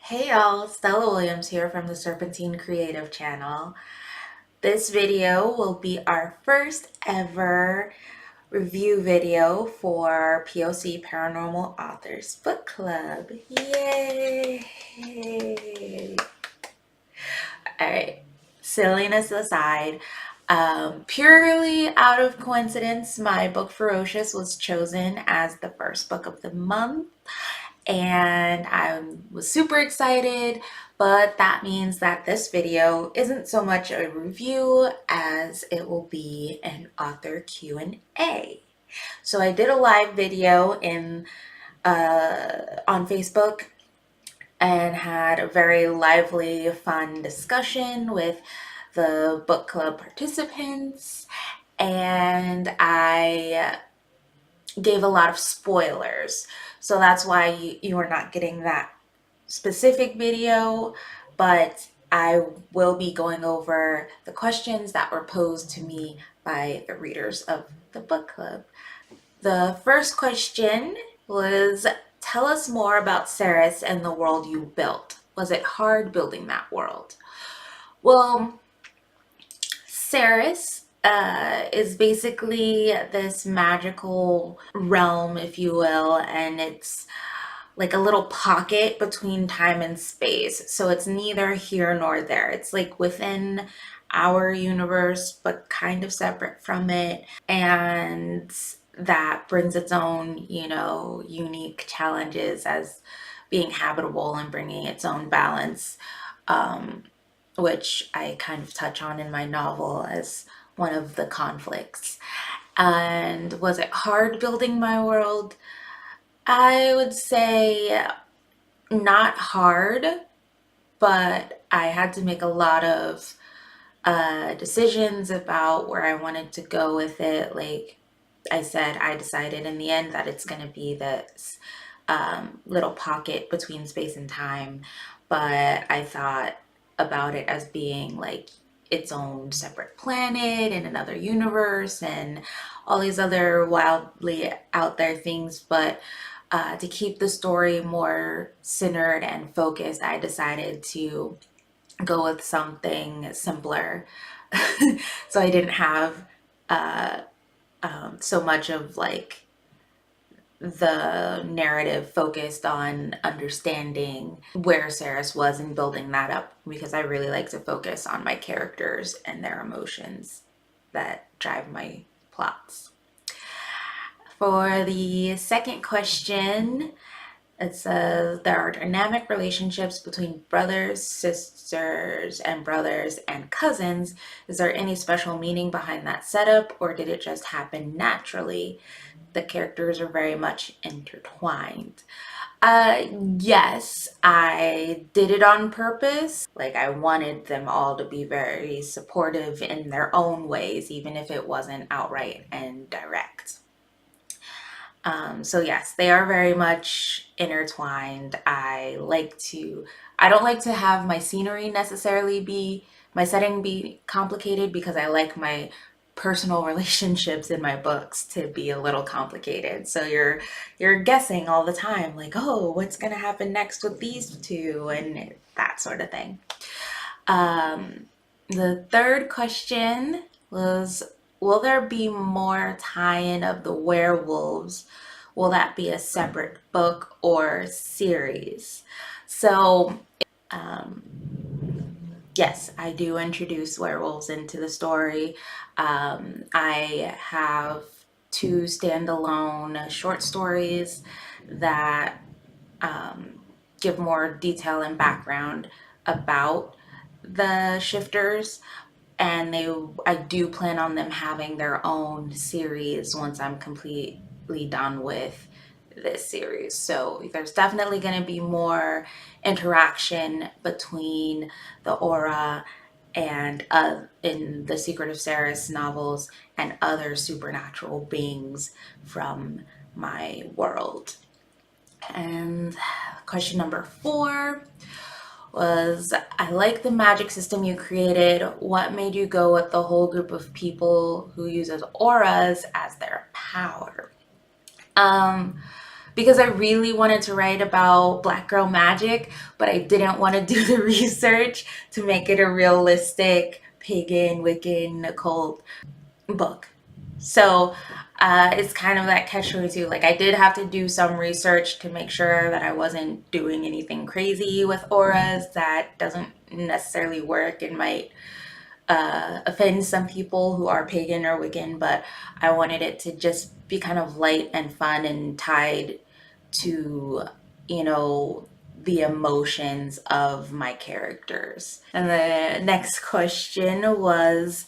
Hey y'all, Stella Williams here from the Serpentine Creative Channel. This video will be our first ever review video for POC Paranormal Authors Book Club. Yay! Alright, silliness aside, purely out of coincidence, my book Ferocious was chosen as the first book of the month. And I was super excited, but that means that this video isn't so much a review as it will be an author Q&A. So I did a live video on Facebook and had a very lively, fun discussion with the book club participants, and I gave a lot of spoilers. So that's why you are not getting that specific video, but I will be going over the questions that were posed to me by the readers of the book club. The first question was, tell us more about Ceres and the world you built. Was it hard building that world? Well, Ceres is basically this magical realm, if you will, and it's like a little pocket between time and space. So it's neither here nor there. It's like within our universe, but kind of separate from it. And that brings its own, unique challenges as being habitable and bringing its own balance. Which I kind of touch on in my novel as one of the conflicts. And was it hard building my world? I would say not hard, but I had to make a lot of decisions about where I wanted to go with it. Like I said, I decided in the end that it's going to be this little pocket between space and time, but I thought about it as being like its own separate planet in another universe and all these other wildly out there things. But to keep the story more centered and focused, I decided to go with something simpler. So I didn't have so much of like the narrative focused on understanding where Ceres was and building that up, because I really like to focus on my characters and their emotions that drive my plots. For the second question, it says there are dynamic relationships between brothers, sisters, and brothers and cousins. Is there any special meaning behind that setup, or did it just happen naturally? The characters are very much intertwined. Yes, I did it on purpose. Like, I wanted them all to be very supportive in their own ways, even if it wasn't outright and direct. So yes, they are very much intertwined. I don't like to have my scenery necessarily my setting be complicated, because I like my personal relationships in my books to be a little complicated. So you're guessing all the time, like, oh, what's gonna happen next with these two, and that sort of thing. The third question was, will there be more tie-in of the werewolves? Will that be a separate book or series? So, yes, I do introduce werewolves into the story. I have two standalone short stories that give more detail and background about the shifters, and I do plan on them having their own series once I'm completely done with this series. So there's definitely going to be more interaction between the aura and in the Secret of Ceres novels and other supernatural beings from my world. And question number 4 was, I like the magic system you created. What made you go with the whole group of people who uses auras as their power? because I really wanted to write about Black girl magic, but I didn't want to do the research to make it a realistic pagan, Wiccan, occult book. So it's kind of that catch-22. Like, I did have to do some research to make sure that I wasn't doing anything crazy with auras that doesn't necessarily work and might offend some people who are pagan or Wiccan, but I wanted it to just be kind of light and fun and tied to, you know, the emotions of my characters. And the next question was,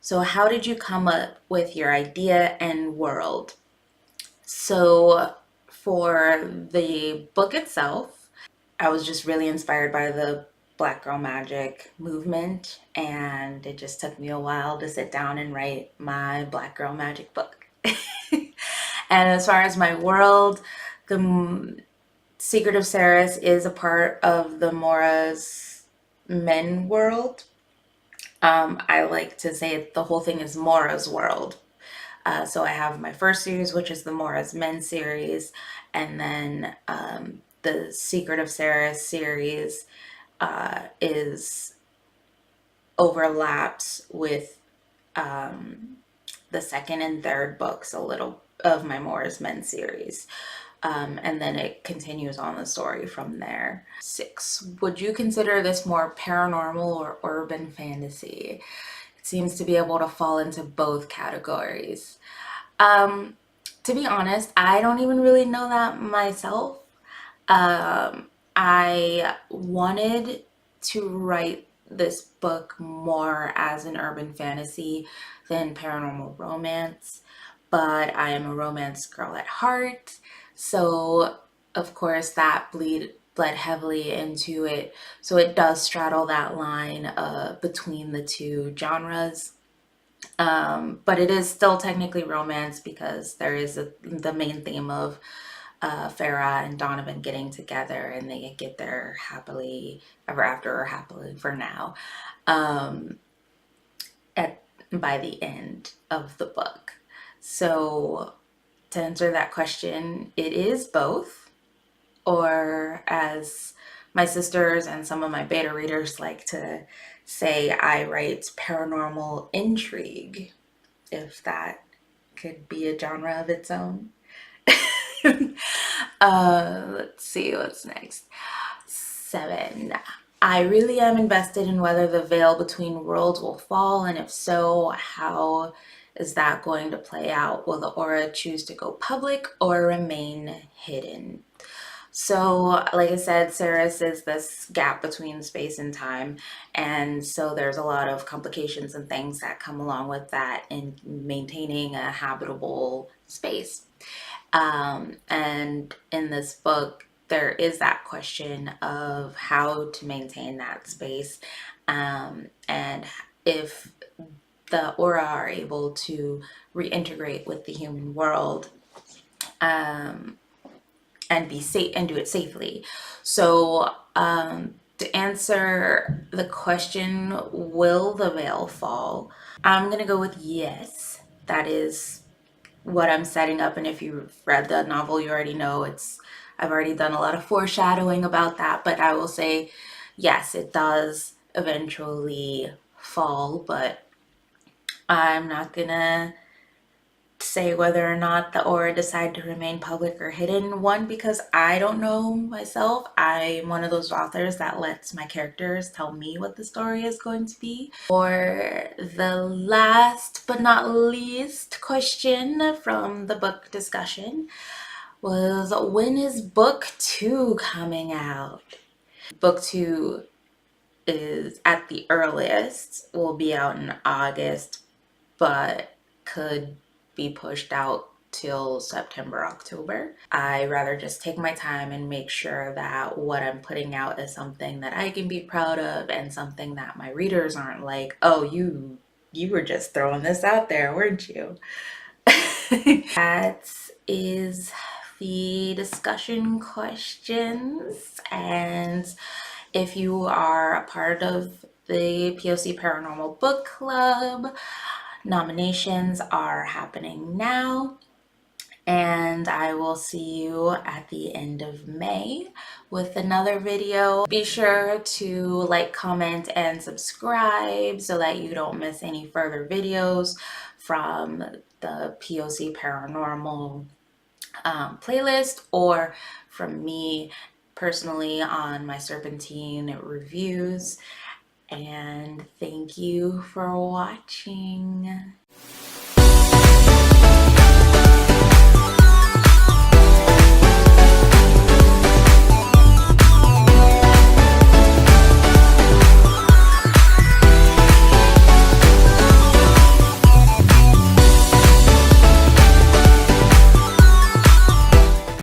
so how did you come up with your idea and world? So for the book itself, I was just really inspired by the Black Girl Magic movement, and it just took me a while to sit down and write my Black Girl Magic book. And as far as my world, the Secret of Ceres is a part of the Mora's men world. I like to say the whole thing is Mora's world. So I have my first series, which is the Mora's Men series, and then the Secret of Ceres series is overlaps with the second and third books a little of my Mora's Men series. And then it continues on the story from there. 6. Would you consider this more paranormal or urban fantasy? It seems to be able to fall into both categories. To be honest, I don't even really know that myself. I wanted to write this book more as an urban fantasy than paranormal romance, but I am a romance girl at heart, so of course that bled heavily into it. So it does straddle that line between the two genres. But it is still technically romance because there is the main theme of Farah and Donovan getting together, and they get there happily ever after, or happily for now, at by the end of the book. So to answer that question, it is both, or as my sisters and some of my beta readers like to say, I write paranormal intrigue, if that could be a genre of its own. Let's see what's next. 7. I really am invested in whether the veil between worlds will fall, and if so, how is that going to play out? Will the aura choose to go public or remain hidden? So, like I said, Ceres is this gap between space and time, and so there's a lot of complications and things that come along with that in maintaining a habitable space. And in this book, there is that question of how to maintain that space, and if the aura are able to reintegrate with the human world, and be safe and do it safely. So to answer the question, will the veil fall? I'm gonna go with yes. That is what I'm setting up, and if you've read the novel, you already know I've already done a lot of foreshadowing about that, but I will say yes, it does eventually fall, but I'm not gonna say whether or not the aura decide to remain public or hidden. One, because I don't know myself. I'm one of those authors that lets my characters tell me what the story is going to be. For the last but not least question from the book discussion was, when is book 2 coming out? Book 2 is at the earliest will be out in August, but could be pushed out till September, October. I rather just take my time and make sure that what I'm putting out is something that I can be proud of, and something that my readers aren't like, oh, you were just throwing this out there, weren't you? That is the discussion questions, and if you are a part of the POC Paranormal Book Club, nominations are happening now, and I will see you at the end of May with another video. Be sure to like, comment, and subscribe so that you don't miss any further videos from the POC Paranormal playlist, or from me personally on my Serpentine reviews. And thank you for watching.